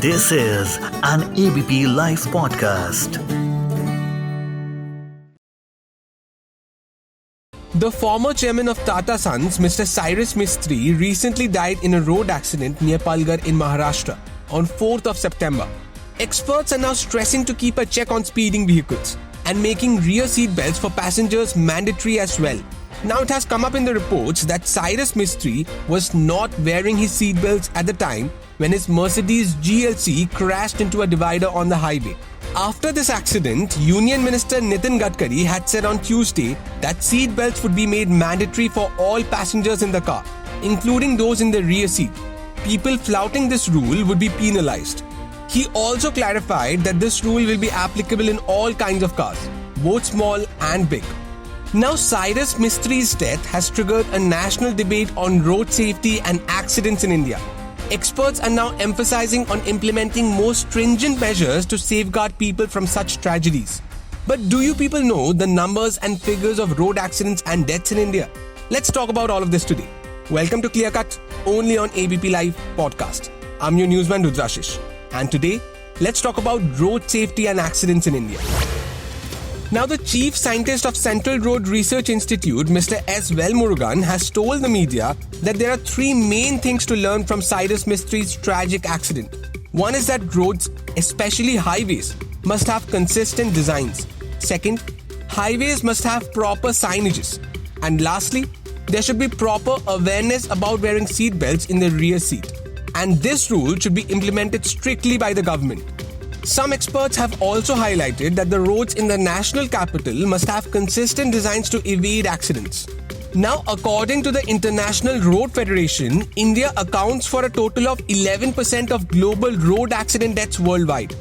This is an ABP Live Podcast. The former chairman of Tata Sons, Mr. Cyrus Mistry, recently died in a road accident near Palghar in Maharashtra on 4th of September. Experts are now stressing to keep a check on speeding vehicles and making rear seat belts for passengers mandatory as well. Now it has come up in the reports that Cyrus Mistry was not wearing his seat belts at the time when his Mercedes GLC crashed into a divider on the highway. After this accident, Union Minister Nitin Gadkari had said on Tuesday that seat belts would be made mandatory for all passengers in the car, including those in the rear seat. People flouting this rule would be penalized. He also clarified that this rule will be applicable in all kinds of cars, both small and big. Now, Cyrus Mistry's death has triggered a national debate on road safety and accidents in India. Experts are now emphasizing on implementing more stringent measures to safeguard people from such tragedies. But do you people know the numbers and figures of road accidents and deaths in India? Let's talk about all of this today. Welcome to Clear Cut, only on ABP Live Podcast. I'm your newsman Rudrashis. And today, let's talk about road safety and accidents in India. Now, the chief scientist of Central Road Research Institute, Mr. S. Velmurugan, has told the media that there are three main things to learn from Cyrus Mistry's tragic accident. One is that roads, especially highways, must have consistent designs. Second, highways must have proper signages. And lastly, there should be proper awareness about wearing seat belts in the rear seat. And this rule should be implemented strictly by the government. Some experts have also highlighted that the roads in the national capital must have consistent designs to evade accidents. Now, according to the International Road Federation, India accounts for a total of 11% of global road accident deaths worldwide,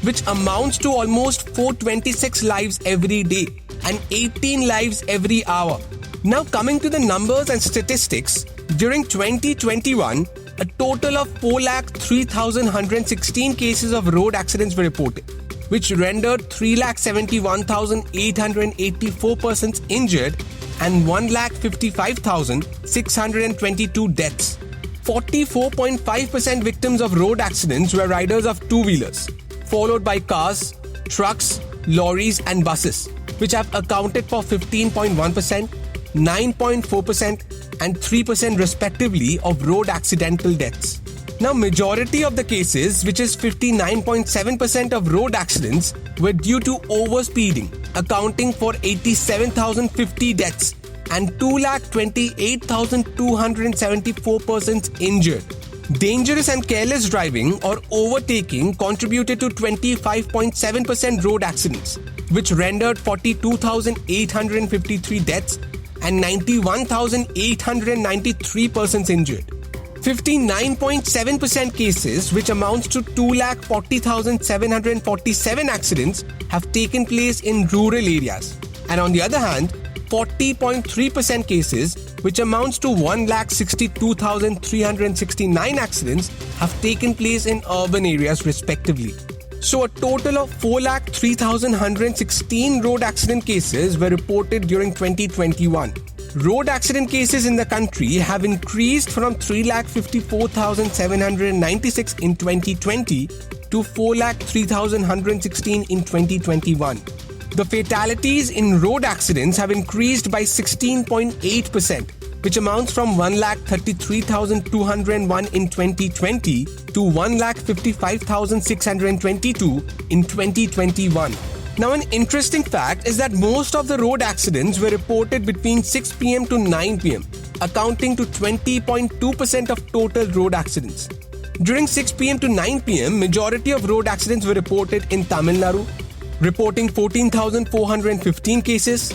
which amounts to almost 426 lives every day and 18 lives every hour. Now, coming to the numbers and statistics, during 2021, a total of 4,03,116 cases of road accidents were reported, which rendered 3,71,884 persons injured and 1,55,622 deaths. 44.5% victims of road accidents were riders of two-wheelers, followed by cars, trucks, lorries and buses, which have accounted for 15.1%, 9.4% and 3% respectively of road accidental deaths. Now, majority of the cases, which is 59.7% of road accidents, were due to overspeeding, accounting for 87,050 deaths and 2,28,274 persons injured. Dangerous and careless driving or overtaking contributed to 25.7% road accidents, which rendered 42,853 deaths and 91,893 persons injured. 59.7% cases, which amounts to 2,40,747 accidents, have taken place in rural areas. And on the other hand, 40.3% cases, which amounts to 1,62,369 accidents, have taken place in urban areas respectively. So a total of 4,03,116 road accident cases were reported during 2021. Road accident cases in the country have increased from 3,54,796 in 2020 to 4,03,116 in 2021. The fatalities in road accidents have increased by 16.8%, which amounts from 1,33,201 in 2020 to 1,55,622 in 2021. Now, an interesting fact is that most of the road accidents were reported between 6 p.m. to 9 p.m., accounting to 20.2% of total road accidents. During 6 p.m. to 9 p.m., majority of road accidents were reported in Tamil Nadu, reporting 14,415 cases,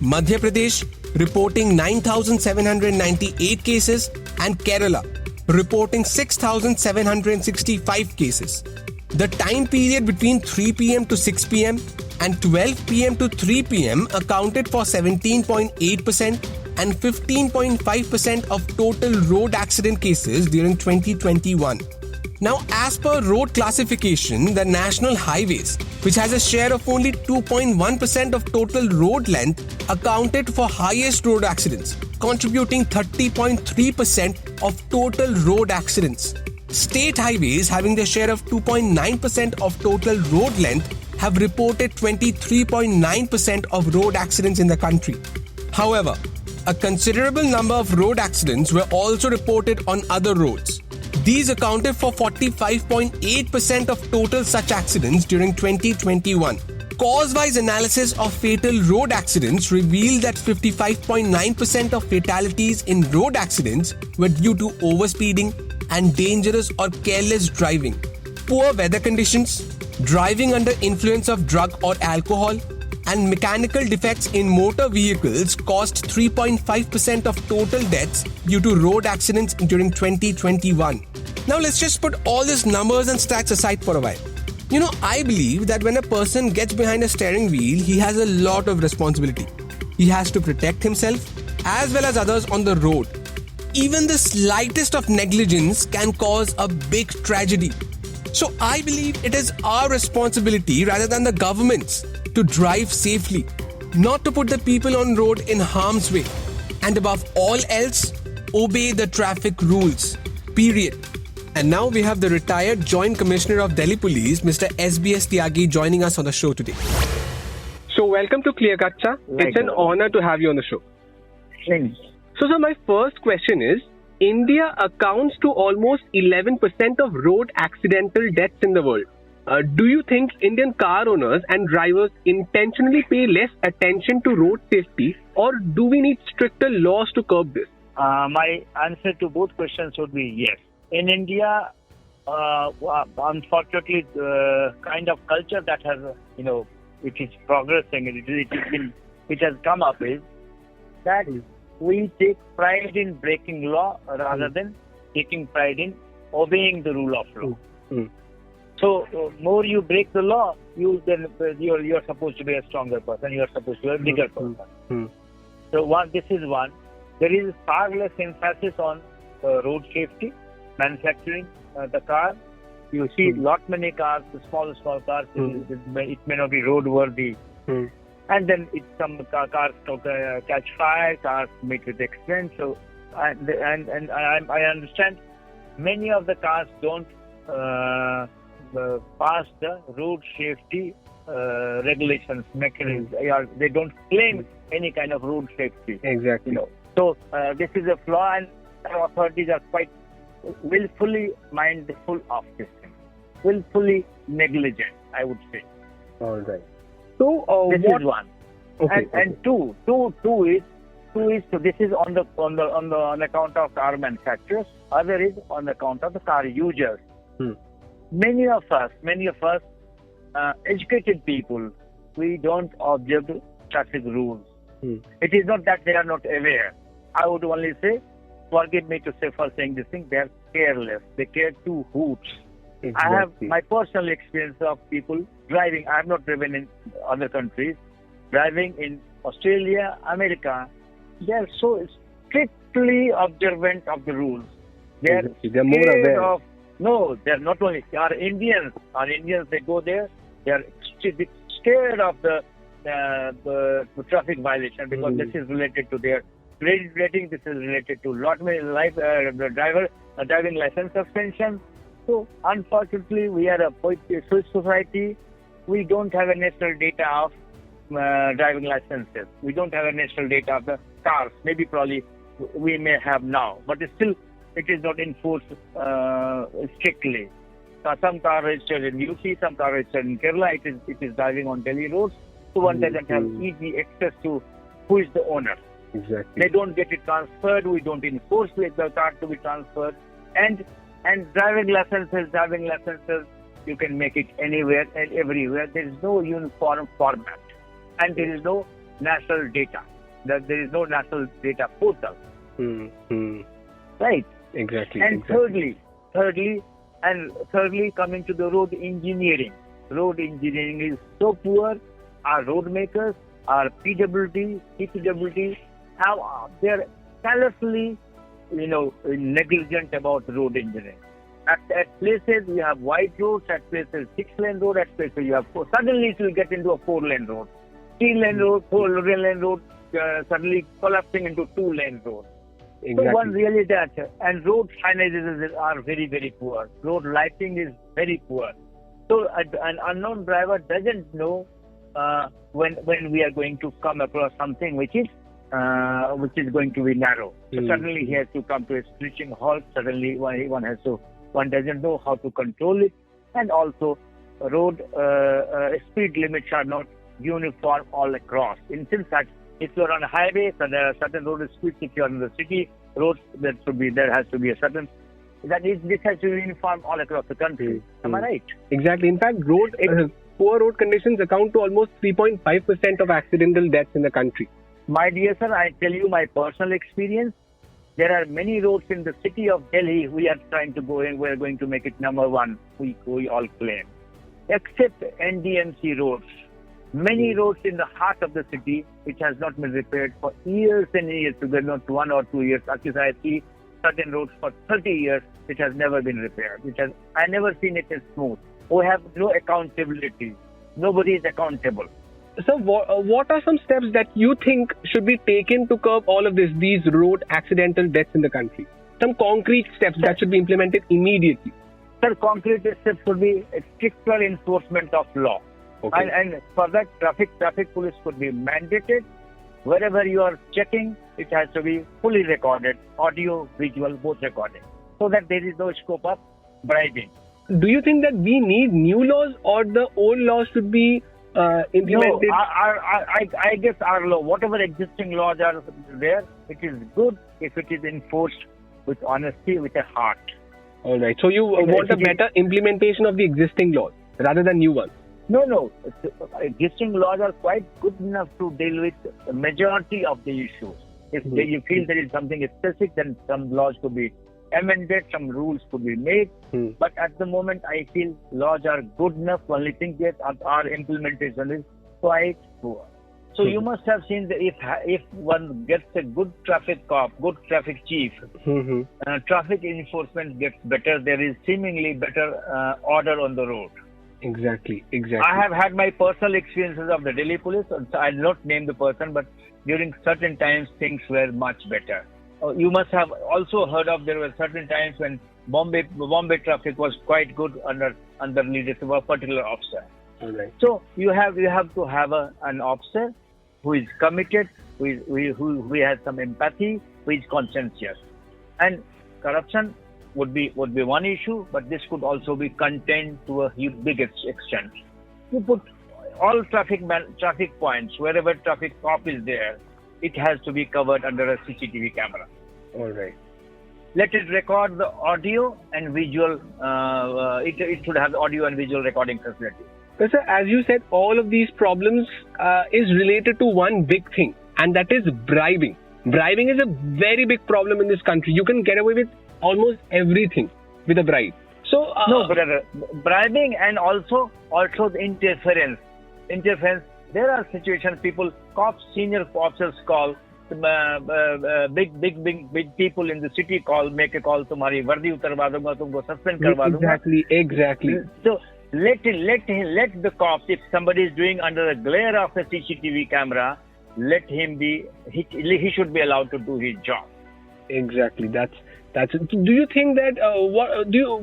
Madhya Pradesh, reporting 9,798 cases, and Kerala, reporting 6,765 cases. The time period between 3 p.m. to 6 p.m. and 12 p.m. to 3 p.m. accounted for 17.8% and 15.5% of total road accident cases during 2021. Now, as per road classification, the national highways, which has a share of only 2.1% of total road length, accounted for highest road accidents, contributing 30.3% of total road accidents. State highways, having their share of 2.9% of total road length, have reported 23.9% of road accidents in the country. However, a considerable number of road accidents were also reported on other roads. These accounted for 45.8% of total such accidents during 2021. Cause-wise analysis of fatal road accidents revealed that 55.9% of fatalities in road accidents were due to overspeeding and dangerous or careless driving, poor weather conditions, driving under influence of drug or alcohol, and mechanical defects in motor vehicles caused 3.5% of total deaths due to road accidents during 2021. Now let's just put all these numbers and stats aside for a while. I believe that when a person gets behind a steering wheel, he has a lot of responsibility. He has to protect himself as well as others on the road. Even the slightest of negligence can cause a big tragedy. So I believe it is our responsibility rather than the government's to drive safely, not to put the people on road in harm's way. And above all else, obey the traffic rules. Period. And now we have the retired Joint Commissioner of Delhi Police, Mr. SBS Tyagi, joining us on the show today. So welcome to Clear Cut. It's an honor to have you on the show. Thanks. So my first question is, India accounts to almost 11% of road accidental deaths in the world. Do you think Indian car owners and drivers intentionally pay less attention to road safety, or do we need stricter laws to curb this? My answer to both questions would be yes. In India, unfortunately, the kind of culture that has, which is progressing, it has come up is that we take pride in breaking law rather than taking pride in obeying the rule of law. So, more you break the law, you're supposed to be a stronger person. You're supposed to be a bigger person. So, this is one. There is far less emphasis on road safety, manufacturing the car. You see lot many cars, the small cars. It may not be roadworthy, and then some cars catch fire, cars make it accident. So, I understand many of the cars don't pass the road safety regulations mechanisms. They don't claim any kind of road safety. Exactly. So this is a flaw, and authorities are quite willfully mindful of this thing. Willfully negligent, I would say. All right. So this is one. Okay, and two is so this is on account of car manufacturers. Other is on account of the car users. Many of us, educated people, we don't observe the traffic rules. It is not that they are not aware. I would only say, forgive me to say for saying this thing, they are careless. They care two hoots. Exactly. I have my personal experience of people driving. I have not driven in other countries. Driving in Australia, America, they are so strictly observant of the rules. They are more aware. No, they are not only. Our Indians, they go there. They are scared of the traffic violation because this is related to their credit rating. This is related to driving license suspension. So, unfortunately, we are a Swiss society. We don't have a national data of driving licenses. We don't have a national data of the cars. Probably we may have now, but still it is not enforced strictly. Some car registered in UP, some car registered in Kerala. It is driving on Delhi roads, so one doesn't have easy access to who is the owner. Exactly. They don't get it transferred. We don't enforce the car to be transferred. And driving licenses, you can make it anywhere and everywhere. There is no uniform format, and there is no national data. There is no national data portal. Right. Exactly. And thirdly, coming to the road engineering. Road engineering is so poor. Our road makers, our PWD, CPWD, they are callously, negligent about road engineering. At places you have wide roads, at places 6-lane road, at places you have 4. Suddenly it will get into a 4-lane road. 3-lane road, 4-lane road, suddenly collapsing into 2-lane road. Exactly. So one really that, and road signage are very, very poor. Road lighting is very poor. So an unknown driver doesn't know when we are going to come across something which is going to be narrow. So suddenly he has to come to a screeching halt. Suddenly one doesn't know how to control it, and also road speed limits are not uniform all across. In sense that if you are on a highway, so there are certain road speeds. If you are in the city roads, there has to be a certain. This has to be uniform all across the country. Am I right? Exactly. In fact, poor road conditions account to almost 3.5% of accidental deaths in the country. My dear sir, I tell you my personal experience. There are many roads in the city of Delhi we are trying to go in. We are going to make it number one. We all claim, except NDMC roads. Many roads in the heart of the city which has not been repaired for years and years, not 1 or 2 years. Actually, I see certain roads for 30 years which has never been repaired. I never seen it as smooth. We have no accountability. Nobody is accountable. So what are some steps that you think should be taken to curb all of these road accidental deaths in the country? Some concrete steps that should be implemented immediately. Sir, concrete steps would be a stricter enforcement of law. Okay. And for that, traffic police could be mandated. Wherever you are checking, it has to be fully recorded, audio, visual, both recorded, so that there is no scope of bribing. Do you think that we need new laws, or the old laws should be implemented? No, I guess our law, whatever existing laws are there, it is good if it is enforced with honesty, with a heart. All right. So you want a better implementation of the existing laws rather than new ones? No. Existing laws are quite good enough to deal with the majority of the issues. If you feel there is something specific, then some laws could be amended, some rules could be made. But at the moment, I feel laws are good enough. Only thing is our implementation is quite poor. So you must have seen that if one gets a good traffic cop, good traffic chief, traffic enforcement gets better. There is seemingly better order on the road. Exactly. I have had my personal experiences of the Delhi police. I'll not name the person, but during certain times things were much better. You must have also heard of there were certain times when Bombay traffic was quite good under leadership of a particular officer. All right. So you have to have an officer who is committed, who has some empathy, who is conscientious, and corruption would be one issue, but this could also be contained to a big extent. You put all traffic points, wherever traffic cop is there, it has to be covered under a CCTV camera. All right. Let it record the audio and visual. It should have audio and visual recording facility. But sir, as you said, all of these problems is related to one big thing, and that is bribing. Bribing is a very big problem in this country. You can get away with almost everything with a bribe. So no, brother, bribing and also the interference. There are situations senior officers call, big people in the city make a call. तुम्हारी वर्दी उतरवा दूंगा, तुमको suspend करवा दूंगा. Exactly. So let the cops, if somebody is doing under the glare of a CCTV camera, let him be. He should be allowed to do his job. Exactly. That's it. Do you think that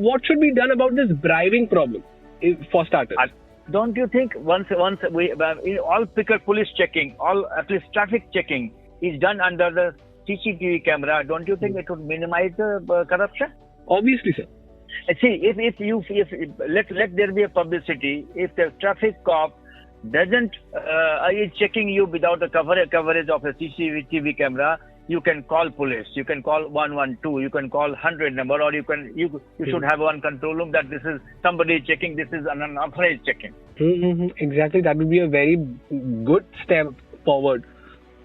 what should be done about this bribing problem for starters? Don't you think once we all police checking, at least traffic checking is done under the CCTV camera? Don't you think it would minimize the corruption? Obviously, sir. See, if let there be a publicity. If the traffic cop doesn't is checking you without a coverage of a CCTV camera, you can call police. You can call 112. You can call 100 number, or you should have one control room that this is somebody checking. This is an unauthorized checking. Exactly, that would be a very good step forward.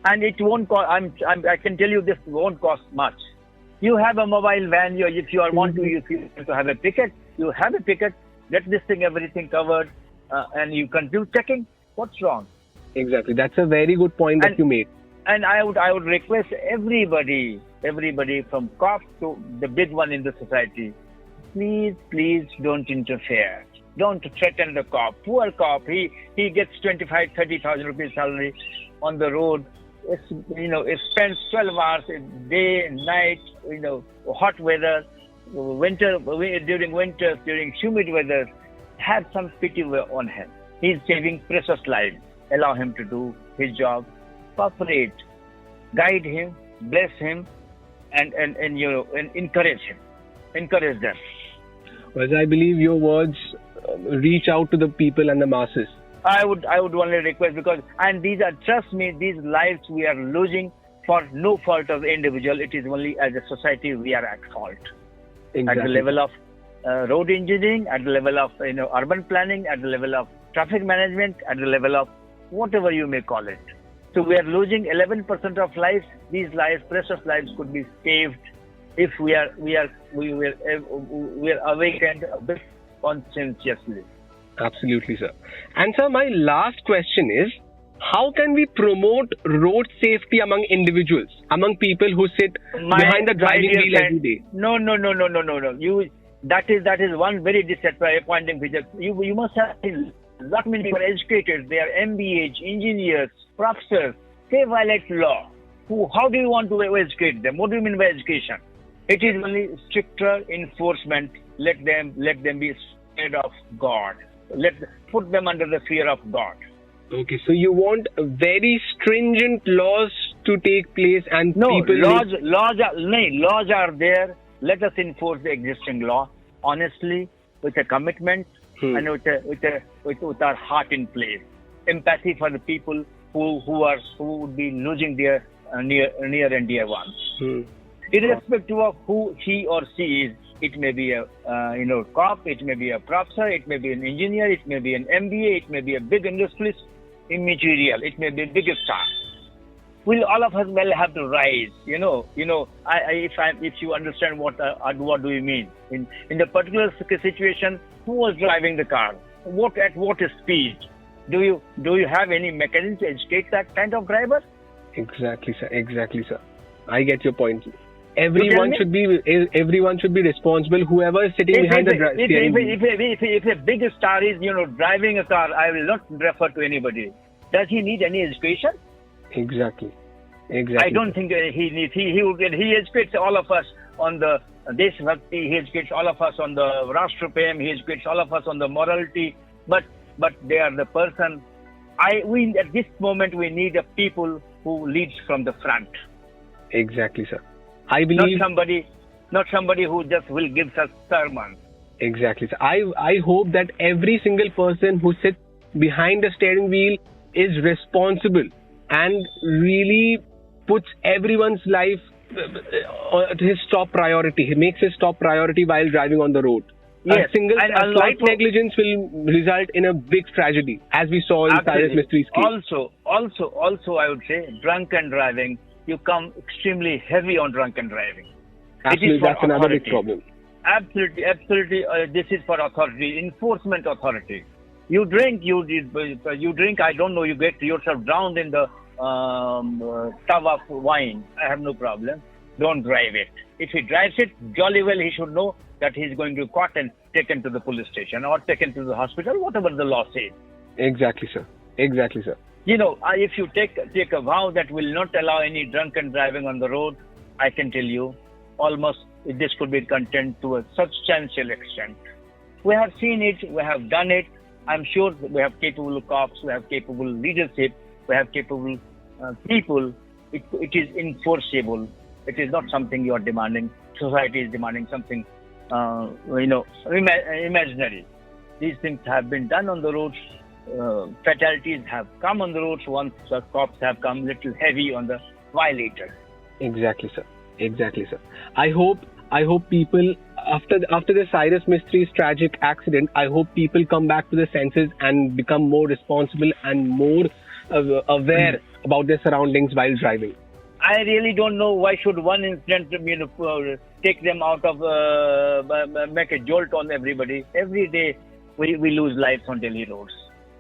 And it won't cost. I can tell you this won't cost much. You have a mobile van. If you want to have a picket, you have a picket. Get this thing everything covered, and you can do checking. What's wrong? Exactly, that's a very good point that you made. And I would request everybody from cops to the big one in the society, please don't interfere. Don't threaten the cop. Poor cop, he gets 25,000-30,000 rupees salary on the road. it spends 12 hours day and night, hot weather, during winters, during humid weather. Have some pity on him. He's saving precious lives. Allow him to do his job. Cooperate, guide him, bless him, and encourage him. Encourage them. Well, I believe your words reach out to the people and the masses. I would only request, and trust me, these lives we are losing for no fault of the individual. It is only as a society we are at fault. Exactly. At the level of road engineering, at the level of urban planning, at the level of traffic management, at the level of whatever you may call it. So we are losing 11% of lives. These lives, precious lives, could be saved if we are awakened a bit conscientiously. Absolutely, sir. And sir, my last question is, how can we promote road safety among individuals, among people who sit behind the driving wheel every day? No. That is one very disappointing feature. You must have lot many people are educated. They are MBAs, engineers, professors. They violate law. How do you want to educate them? What do you mean by education? It is only stricter enforcement. Let them be scared of God. Put them under the fear of God. Okay, so you want very stringent laws to take place, and laws are there. Let us enforce the existing law honestly, with a commitment, and with our heart in place. Empathy for the people who would be losing their near and dear ones. Irrespective of who he or she is, it may be a cop, it may be a professor, it may be an engineer, it may be an MBA, it may be a big industrialist, immaterial, it may be a big star. All of us will have to rise. If you understand what do you mean in the particular situation, who was driving the car, at what speed? Do you have any mechanism to educate that kind of driver? Exactly, sir. I get your point. Everyone should be responsible. Whoever is sitting behind the steering wheel. If a big star is driving a car, I will not refer to anybody. Does he need any education? Exactly. I don't think he needs. He educates all of us on the Deshbhakti. He educates all of us on the Rashtraprem. He educates all of us on the morality. But they are the person. At this moment we need a people who leads from the front. Exactly, sir. I believe not somebody who just will give us sermons. Exactly, sir. I hope that every single person who sits behind the steering wheel is responsible and really puts everyone's life his top priority. He makes his top priority while driving on the road. Yes. A slight negligence will result in a big tragedy, as we saw in Cyrus Mistry's case. Also, I would say drunken driving. You come extremely heavy on drunken driving. Absolutely, that's another big problem. Absolutely. This is for authority, enforcement authority. You drink. I don't know. You get yourself drowned in the tub of wine. I have no problem. Don't drive it. If he drives it, jolly well he should know that he is going to be caught and taken to the police station or taken to the hospital, whatever the law says. Exactly, sir. If you take a vow that will not allow any drunken driving on the road, I can tell you, almost this could be contained to a substantial extent. We have seen it, we have done it. I'm sure we have capable cops, we have capable leadership, we have capable people. It is enforceable. It is not something you are demanding. Society is demanding something, imaginary. These things have been done on the roads. Fatalities have come on the roads once the cops have come little heavy on the violators. Exactly, sir. I hope people after the Cyrus Mistry's tragic accident, I hope people come back to their senses and become more responsible and more aware about their surroundings while driving. I really don't know why should one incident take them out of make a jolt on everybody. Every day we lose lives on Delhi roads.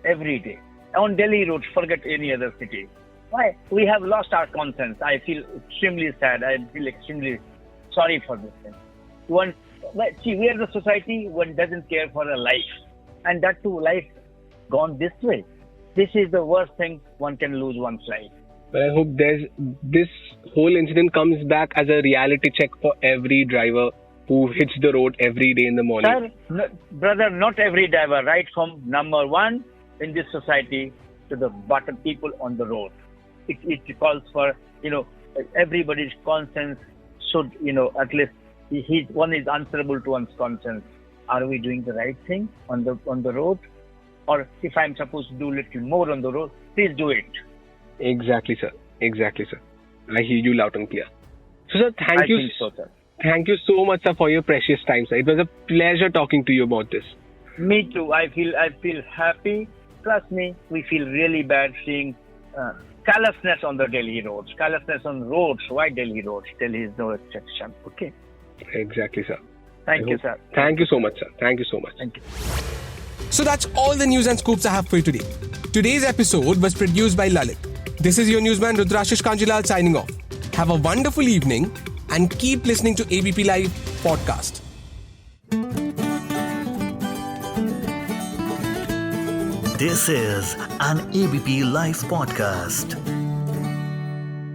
Every day. On Delhi roads, forget any other city. Why? We have lost our conscience. I feel extremely sad. I feel extremely sorry for this thing. We are the society one doesn't care for a life. And that too, life gone this way. This is the worst thing, one can lose one's life. But I hope this whole incident comes back as a reality check for every driver who hits the road every day in the morning. Sir, brother, not every driver, right from number one in this society to the bottom people on the road. It calls for, everybody's conscience should, at least one is answerable to one's conscience. Are we doing the right thing on the road? Or if I'm supposed to do a little more on the road, please do it. Exactly, sir. I hear you loud and clear. So, sir, thank you. I think so, sir. Thank you so much, sir, for your precious time, sir. It was a pleasure talking to you about this. Me too. I feel happy. Trust me, we feel really bad seeing callousness on the Delhi roads. Callousness on roads. Why Delhi roads? Delhi is no exception. Okay. Exactly, sir. Thank you, sir. Thank you so much, sir. Thank you so much. Thank you. So that's all the news and scoops I have for you today. Today's episode was produced by Lalit. This is your newsman Rudrashis Kanjilal signing off. Have a wonderful evening and keep listening to ABP Live Podcast. This is an ABP Live Podcast.